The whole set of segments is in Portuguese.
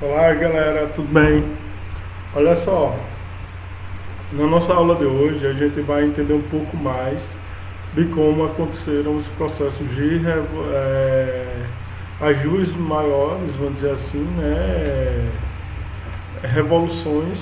Olá galera, tudo bem? Olha só, na nossa aula de hoje a gente vai entender um pouco mais de como aconteceram os processos de ajustes maiores, vamos dizer assim, né, revoluções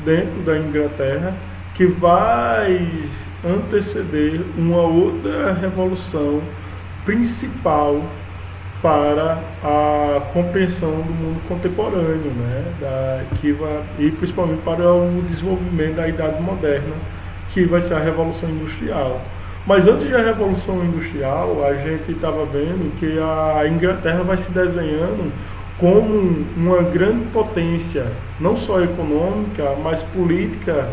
dentro da Inglaterra que vai anteceder uma outra revolução principal para a compreensão do mundo contemporâneo, né? E principalmente para o desenvolvimento da Idade Moderna, que vai ser a Revolução Industrial. Mas antes da Revolução Industrial, a gente estava vendo que a Inglaterra vai se desenhando como uma grande potência, não só econômica, mas política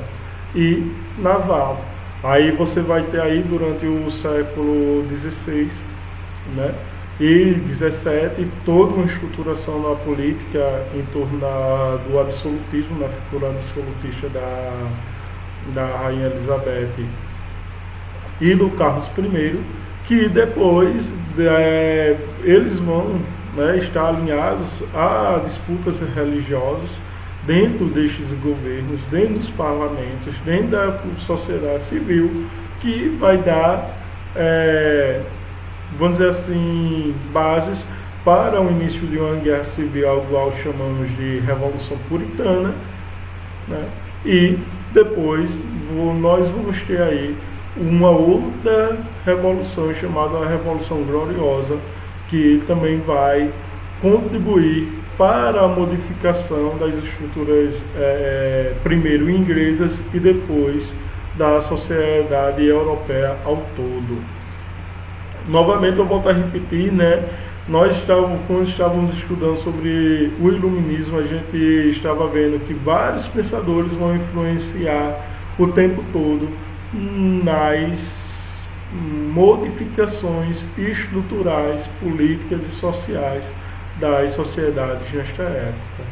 e naval. Aí você vai ter aí durante o século XVI, né? E 17, toda uma estruturação na política em torno do absolutismo, na figura absolutista da Rainha Elizabeth e do Carlos I, que depois eles vão, né, estar alinhados a disputas religiosas dentro destes governos, dentro dos parlamentos, dentro da sociedade civil, que vai dar, vamos dizer assim, bases para o início de uma guerra civil, ao qual chamamos de Revolução Puritana, né? E depois nós vamos ter aí uma outra revolução chamada a Revolução Gloriosa, que também vai contribuir para a modificação das estruturas, primeiro inglesas e depois da sociedade europeia ao todo. Novamente eu volto a repetir, né? Quando estávamos estudando sobre o iluminismo, a gente estava vendo que vários pensadores vão influenciar o tempo todo nas modificações estruturais, políticas e sociais das sociedades nesta época.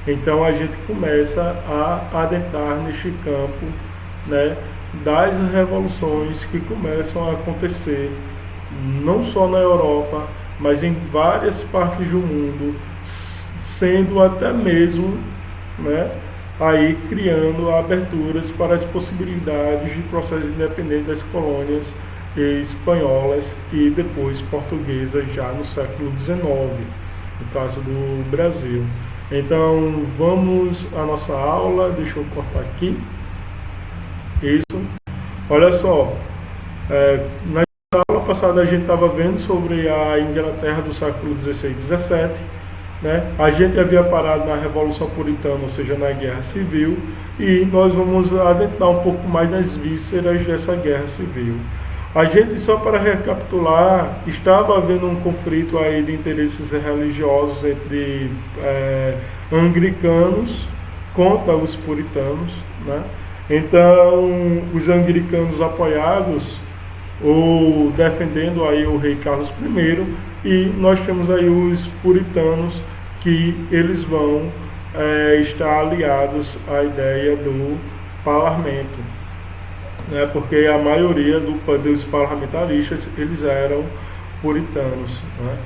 Então a gente começa a adentrar neste campo, né, das revoluções que começam a acontecer não só na Europa, mas em várias partes do mundo, sendo até mesmo, né, aí criando aberturas para as possibilidades de processo de independência das colônias espanholas e depois portuguesas já no século XIX, no caso do Brasil. Então vamos à nossa aula, deixa eu cortar aqui. Isso, olha só, na aula passada a gente estava vendo sobre a Inglaterra do século XVI e XVII, né? A gente havia parado na Revolução Puritana, ou seja, na Guerra Civil, e nós vamos adentrar um pouco mais nas vísceras dessa Guerra Civil. A gente, só para recapitular, estava havendo um conflito aí de interesses religiosos entre anglicanos contra os puritanos, né? Então, os anglicanos apoiados ou defendendo aí o rei Carlos I, e nós temos aí os puritanos, que eles vão estar aliados à ideia do parlamento, né, porque a maioria dos parlamentaristas eles eram puritanos, né.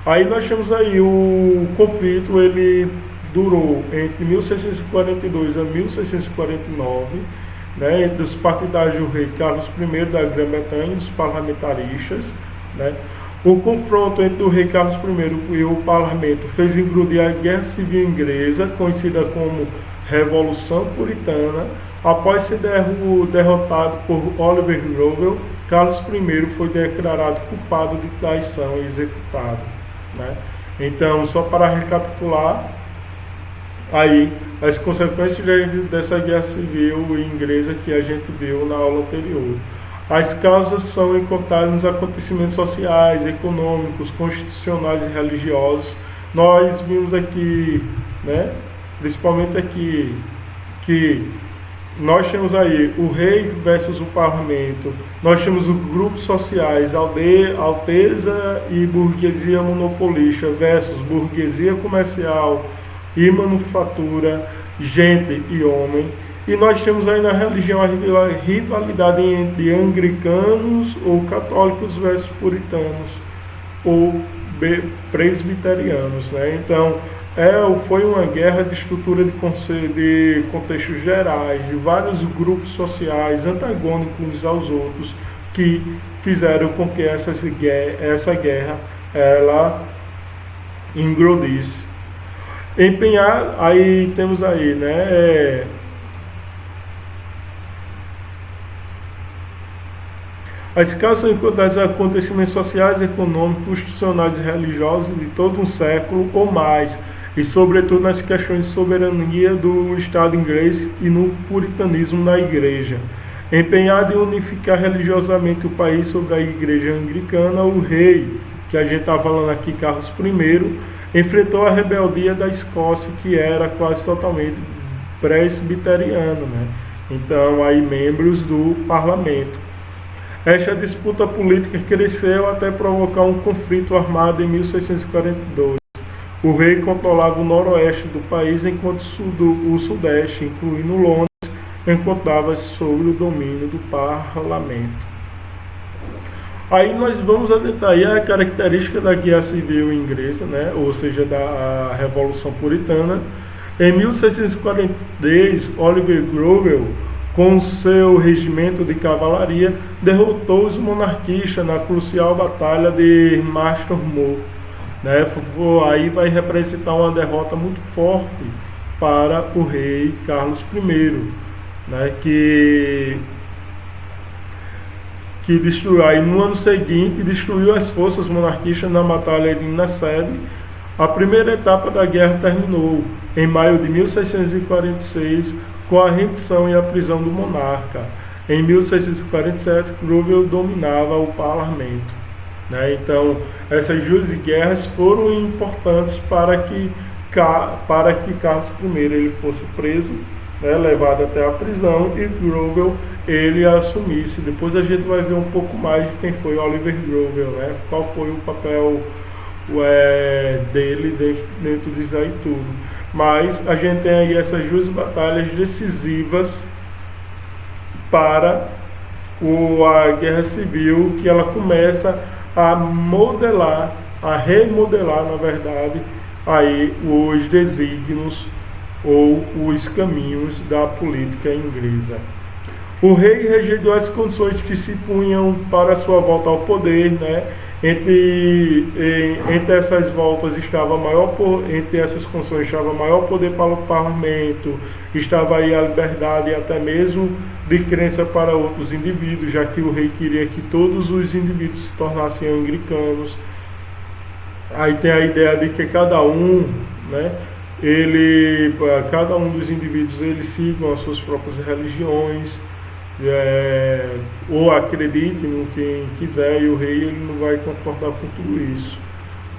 Aí nós temos aí o conflito, ele durou entre 1642 a 1649, né, entre os partidários do rei Carlos I da Grã-Bretanha e os parlamentaristas, né. O confronto entre o rei Carlos I e o parlamento fez implodir a Guerra Civil Inglesa, conhecida como Revolução Puritana. Após ser derrotado por Oliver Cromwell, Carlos I foi declarado culpado de traição e executado, né. Então, só para recapitular, aí as consequências dessa guerra civil inglesa que a gente viu na aula anterior. As causas são encontradas nos acontecimentos sociais, econômicos, constitucionais e religiosos. Nós vimos aqui, né, principalmente aqui, que nós temos aí o rei versus o parlamento, nós temos os grupos sociais, alteza e burguesia monopolista versus burguesia comercial e manufatura, gente e homem. E nós temos aí na religião a rivalidade entre anglicanos ou católicos versus puritanos ou presbiterianos, né? Então, foi uma guerra de estrutura de contextos gerais, de vários grupos sociais antagônicos uns aos outros, que fizeram com que essa guerra ela engrandisse. Empenhar, aí temos aí, né? As causas são encontradas em acontecimentos sociais, econômicos, institucionais e religiosos de todo um século ou mais, e sobretudo nas questões de soberania do Estado inglês e no puritanismo na Igreja. Empenhado em unificar religiosamente o país sobre a Igreja Anglicana, o rei, que a gente está falando aqui, Carlos I, enfrentou a rebeldia da Escócia, que era quase totalmente presbiteriana, né? Então, aí membros do parlamento. Esta disputa política cresceu até provocar um conflito armado em 1642. O rei controlava o noroeste do país, enquanto o sudeste, incluindo Londres, encontrava-se sob o domínio do parlamento. Aí nós vamos adentrar aí a característica da guerra civil inglesa, né? Ou seja, da Revolução Puritana. Em 1643, Oliver Cromwell, com seu regimento de cavalaria, derrotou os monarquistas na crucial batalha de Marston Moor. Né? Aí vai representar uma derrota muito forte para o rei Carlos I, né? que destruiu, aí no ano seguinte, destruiu as forças monarquistas na batalha de Naseb. A primeira etapa da guerra terminou em maio de 1646, com a rendição e a prisão do monarca. Em 1647, Cromwell dominava o parlamento. Né? Então, essas duas guerras foram importantes para que Carlos I ele fosse preso, né, levado até a prisão, e Cromwell ele assumisse. Depois a gente vai ver um pouco mais de quem foi Oliver Cromwell, né? Qual foi o papel dele dentro disso aí tudo. Mas a gente tem aí essas duas batalhas decisivas para a Guerra Civil, que ela começa a modelar, a remodelar, na verdade, aí os desígnios ou os caminhos da política inglesa. O rei rejeitou as condições que se punham para sua volta ao poder, né? Entre essas voltas entre essas condições estava maior poder para o parlamento, estava aí a liberdade até mesmo de crença para outros indivíduos, já que o rei queria que todos os indivíduos se tornassem anglicanos. Aí tem a ideia de que cada um, né, cada um dos indivíduos eles sigam as suas próprias religiões, ou acredite no quem quiser, e o rei ele não vai concordar com tudo isso.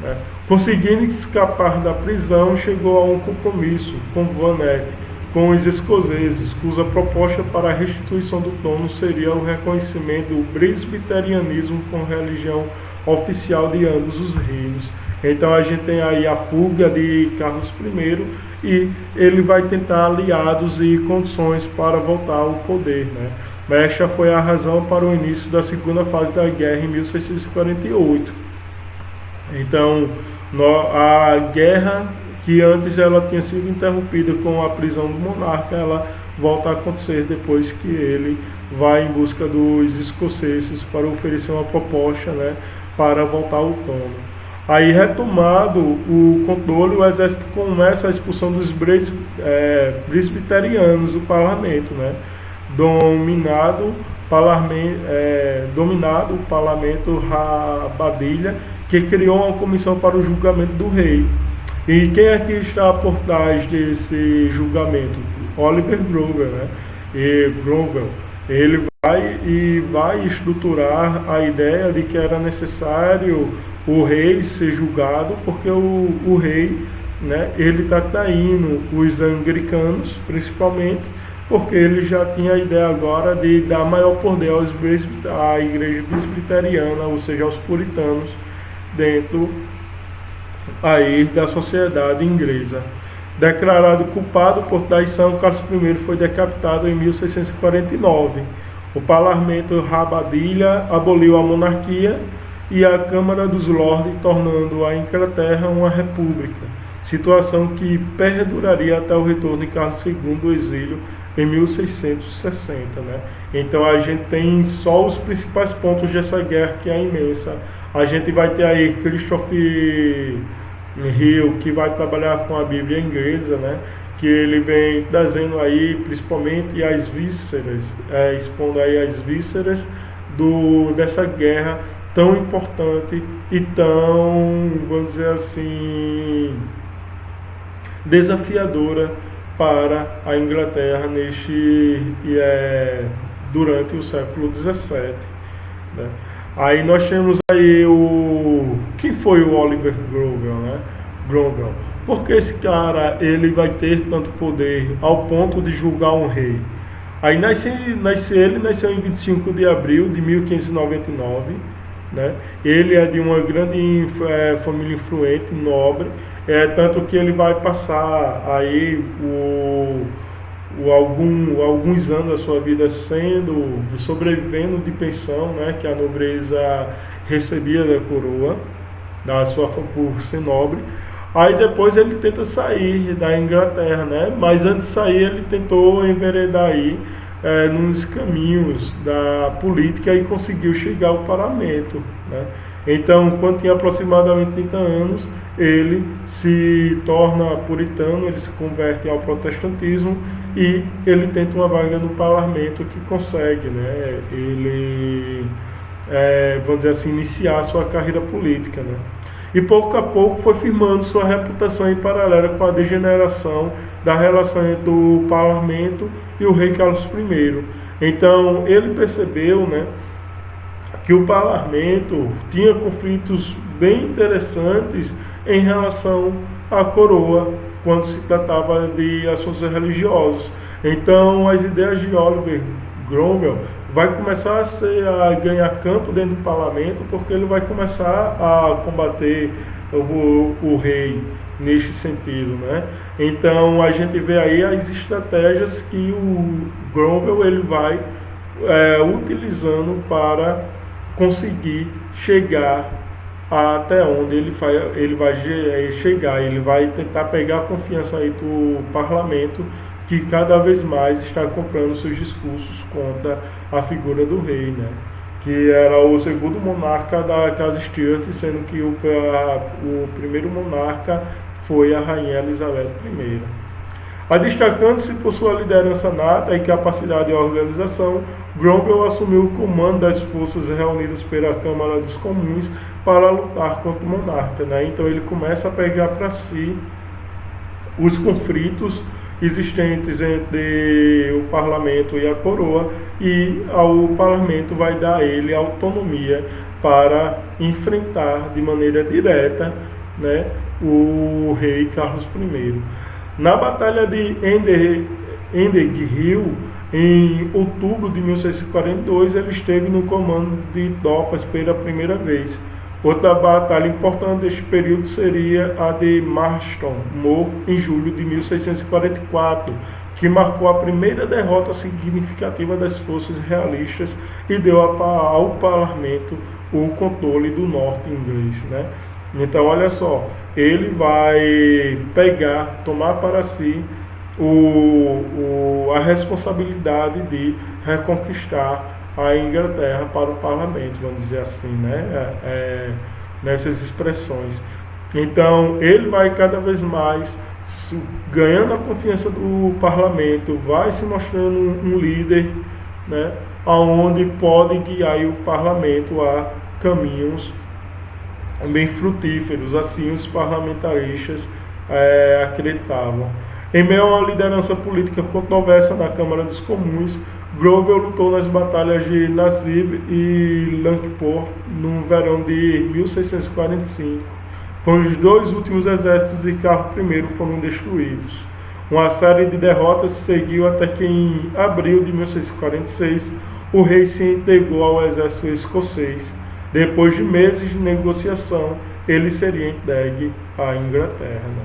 Né? Conseguindo escapar da prisão, chegou a um compromisso com Vannetti, com os escoceses, cuja proposta para a restituição do trono seria o reconhecimento do presbiterianismo como religião oficial de ambos os reinos. Então a gente tem aí a fuga de Carlos I, e ele vai tentar aliados e condições para voltar ao poder, né? Mas esta foi a razão para o início da segunda fase da guerra em 1648. Então, a guerra, que antes ela tinha sido interrompida com a prisão do monarca, ela volta a acontecer depois que ele vai em busca dos escoceses para oferecer uma proposta, né, para voltar ao trono. Aí, retomado o controle, o exército começa a expulsão dos presbiterianos do parlamento, né? Dominado o parlamento Rabadilha, que criou uma comissão para o julgamento do rei. E quem é que está por trás desse julgamento? Oliver Cromwell, né? E Cromwell, ele vai estruturar a ideia de que era necessário o rei ser julgado, porque o rei, né, ele está traindo os anglicanos, principalmente, porque ele já tinha a ideia agora de dar maior poder à igreja presbiteriana, ou seja, aos puritanos, dentro aí da sociedade inglesa. Declarado culpado por traição, Carlos I foi decapitado em 1649. O parlamento Rabadilha aboliu a monarquia e a Câmara dos Lordes, tornando a Inglaterra uma república. situação que perduraria até o retorno de Carlos II do exílio em 1660, né? Então a gente tem só os principais pontos dessa guerra, que é imensa. A gente vai ter aí Christopher Hill, que vai trabalhar com a Bíblia inglesa, né? Que ele vem trazendo aí principalmente as vísceras, expondo aí as vísceras dessa guerra tão importante e tão, vamos dizer assim, desafiadora para a Inglaterra durante o século XVII, né? Aí nós temos aí quem foi o Oliver Cromwell, né? Cromwell. Porque esse cara ele vai ter tanto poder ao ponto de julgar um rei? Aí ele nasceu em 25 de abril de 1599, né? Ele é de uma grande família influente, nobre, tanto que ele vai passar aí alguns anos da sua vida sobrevivendo de pensão, né, que a nobreza recebia da coroa, por ser nobre. Aí depois ele tenta sair da Inglaterra, né? Mas antes de sair ele tentou enveredar aí nos caminhos da política e conseguiu chegar ao parlamento, né? Então, quando tinha aproximadamente 30 anos, ele se torna puritano, ele se converte ao protestantismo e ele tenta uma vaga no parlamento que consegue, né? Ele, vamos dizer assim, iniciar sua carreira política, né? E pouco a pouco foi firmando sua reputação em paralelo com a degeneração da relação entre o parlamento e o rei Carlos I. Então ele percebeu, né, que o parlamento tinha conflitos bem interessantes em relação à coroa quando se tratava de assuntos religiosos. Então as ideias de Oliver Cromwell vai começar a ganhar campo dentro do parlamento, porque ele vai começar a combater o rei neste sentido, né? Então a gente vê aí as estratégias que o Cromwell ele vai utilizando para conseguir chegar até onde ele vai chegar. Ele vai tentar pegar a confiança aí do parlamento, que cada vez mais está comprando seus discursos contra a figura do rei, né? Que era o segundo monarca da casa Stuart, sendo que o primeiro monarca foi a rainha Elizabeth I. Destacando-se por sua liderança nata e capacidade de organização, Cromwell assumiu o comando das forças reunidas pela Câmara dos Comuns para lutar contra o monarca, né? Então ele começa a pegar para si os conflitos existentes entre o parlamento e a coroa, e o parlamento vai dar a ele autonomia para enfrentar de maneira direta, né, o rei Carlos I. Na Batalha de Endeavour, em outubro de 1642, ele esteve no comando de tropas pela primeira vez. Outra batalha importante deste período seria a de Marston Moor, em julho de 1644, que marcou a primeira derrota significativa das forças realistas e deu ao parlamento o controle do norte inglês, né? Então, olha só, ele vai tomar para si a responsabilidade de reconquistar a Inglaterra para o parlamento, vamos dizer assim, né? Nessas expressões. Então, ele vai cada vez mais ganhando a confiança do parlamento, vai se mostrando um líder, né? Onde pode guiar o parlamento a caminhos bem frutíferos, assim os parlamentaristas acreditavam. Em meio a uma liderança política controversa na Câmara dos Comuns, Cromwell lutou nas batalhas de Nasib e Langport no verão de 1645, quando os dois últimos exércitos de Carlos I foram destruídos. Uma série de derrotas seguiu até que em abril de 1646 o rei se entregou ao exército escocês. Depois de meses de negociação, ele seria entregue à Inglaterra, né?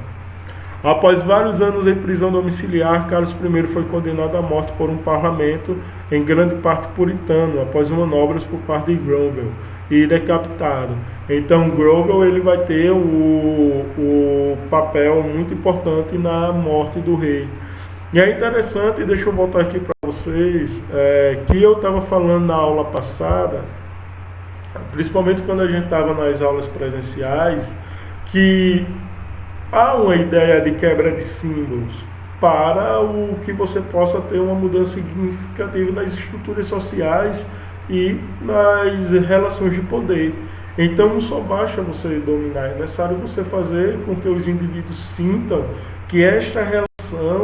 Após vários anos em prisão domiciliar, Carlos I foi condenado à morte por um parlamento, em grande parte puritano, após manobras por parte de Cromwell, e decapitado. Então, Growell ele vai ter o papel muito importante na morte do rei. E é interessante, deixa eu voltar aqui para vocês, que eu estava falando na aula passada, principalmente quando a gente estava nas aulas presenciais, que há uma ideia de quebra de símbolos para o que você possa ter uma mudança significativa nas estruturas sociais e nas relações de poder. Então não só basta você dominar, é necessário você fazer com que os indivíduos sintam que esta relação,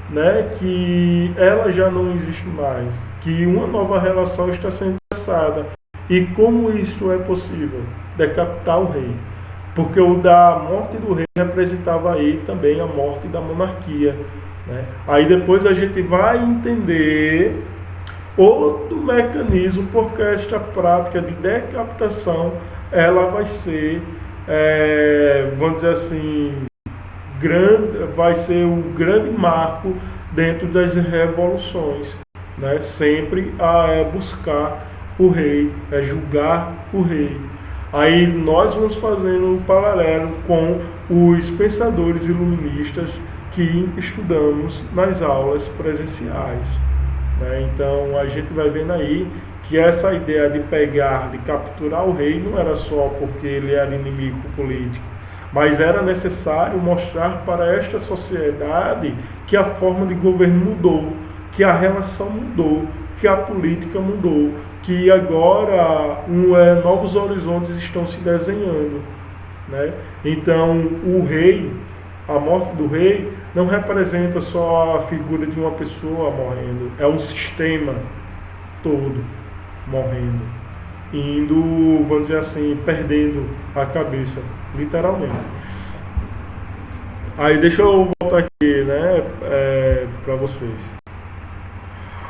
né, que ela já não existe mais, que uma nova relação está sendo traçada. E como isto é possível? Decapitar o rei. Porque o da morte do rei representava aí também a morte da monarquia, né? Aí depois a gente vai entender outro mecanismo, porque esta prática de decapitação, ela vai ser, vamos dizer assim, vai ser um grande marco dentro das revoluções, né? Sempre a buscar o rei, julgar o rei. Aí nós vamos fazendo um paralelo com os pensadores iluministas que estudamos nas aulas presenciais, né? Então a gente vai vendo aí que essa ideia de pegar, de capturar o rei, não era só porque ele era inimigo político, mas era necessário mostrar para esta sociedade que a forma de governo mudou, que a relação mudou, que a política mudou, que agora novos horizontes estão se desenhando, né? Então o rei, a morte do rei, não representa só a figura de uma pessoa morrendo, é um sistema todo morrendo, indo, vamos dizer assim, perdendo a cabeça, literalmente. Aí deixa eu voltar aqui, né, para vocês.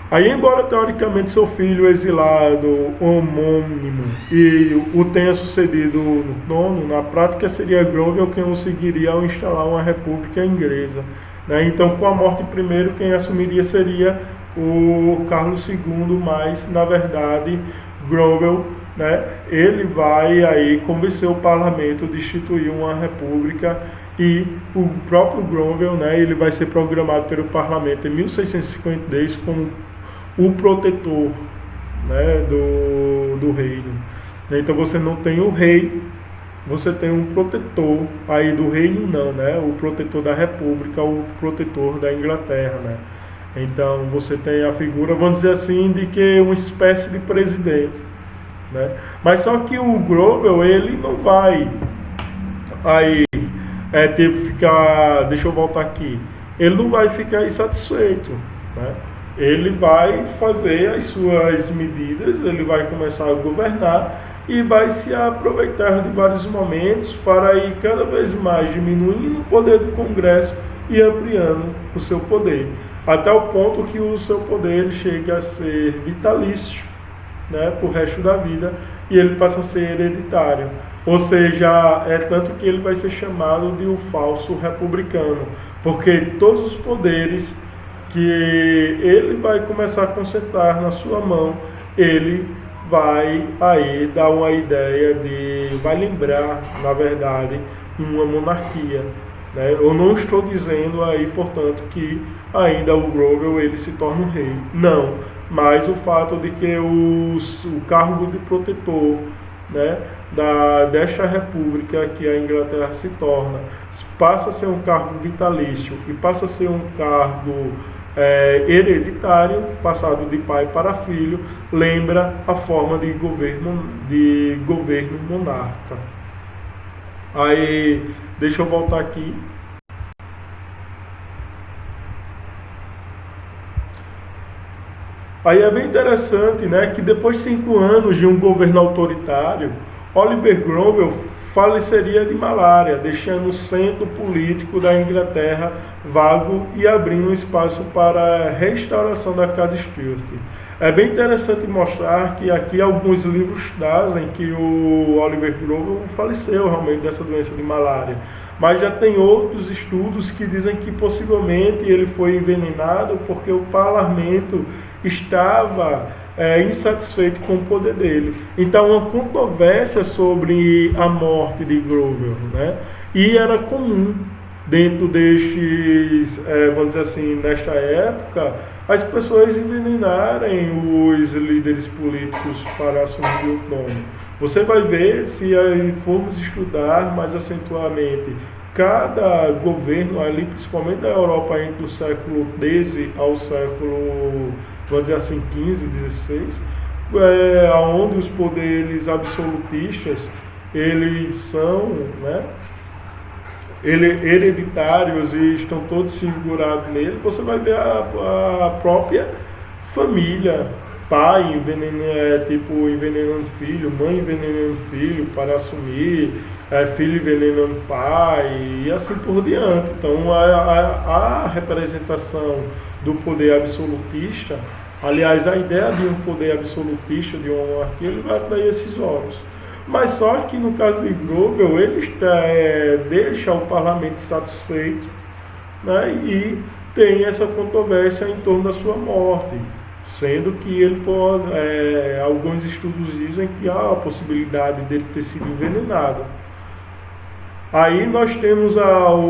Aí, embora teoricamente seu filho exilado, homônimo, e o tenha sucedido no trono, na prática seria Growell quem o seguiria ao instalar uma república inglesa, né? Então, com a morte primeiro, quem assumiria seria o Carlos II, mas, na verdade, Growell, né, ele vai aí convencer o parlamento de instituir uma república, e o próprio Growell, né, ele vai ser programado pelo parlamento em 1652 como o protetor, né, do reino. Então você não tem o rei, você tem um protetor, aí do reino não, né, o protetor da república, o protetor da Inglaterra, né. Então você tem a figura, vamos dizer assim, de que uma espécie de presidente, né. Mas só que o Growell, ele não vai aí ter que ficar, deixa eu voltar aqui, ele não vai ficar insatisfeito, né. Ele vai fazer as suas medidas, ele vai começar a governar e vai se aproveitar de vários momentos para ir cada vez mais diminuindo o poder do Congresso e ampliando o seu poder, até o ponto que o seu poder chega a ser vitalício, né, para o resto da vida, e ele passa a ser hereditário. Ou seja, é tanto que ele vai ser chamado de o falso republicano, porque todos os poderes que ele vai começar a concentrar na sua mão, ele vai aí dar uma ideia vai lembrar, na verdade, uma monarquia, né? Eu não estou dizendo aí, portanto, que ainda o Growell ele se torna um rei, não, mas o fato de que o cargo de protetor, né, desta república que a Inglaterra se torna, passa a ser um cargo vitalício e passa a ser um cargo hereditário, passado de pai para filho, lembra a forma de governo monarca. Aí, deixa eu voltar aqui. Aí é bem interessante, né, que depois de 5 anos de um governo autoritário, Oliver Cromwell faleceria de malária, deixando o centro político da Inglaterra vago e abrindo espaço para a restauração da Casa Stuart. É bem interessante mostrar que aqui alguns livros trazem que o Oliver Cromwell faleceu realmente dessa doença de malária, mas já tem outros estudos que dizem que possivelmente ele foi envenenado porque o parlamento estava insatisfeito com o poder dele. Então, uma controvérsia sobre a morte de Grover, né? E era comum dentro destes, vamos dizer assim, nesta época, as pessoas envenenarem os líderes políticos para assumir o trono. Você vai ver, se aí formos estudar mais acentuadamente, cada governo ali, principalmente da Europa entre o século XIII ao século, vamos dizer assim, XV, XVI, onde os poderes absolutistas, eles são, né, hereditários e estão todos segurados nele, você vai ver a própria família, pai envenenando filho, mãe envenenando filho para assumir, filho envenenando pai e assim por diante. Então a representação do poder absolutista, aliás, a ideia de um poder absolutista, de uma monarquia, ele vai para esses órgãos. Mas só que no caso de Grover, ele deixa o parlamento satisfeito, né, e tem essa controvérsia em torno da sua morte, sendo que ele pode, alguns estudos dizem que há a possibilidade dele ter sido envenenado. Aí nós temos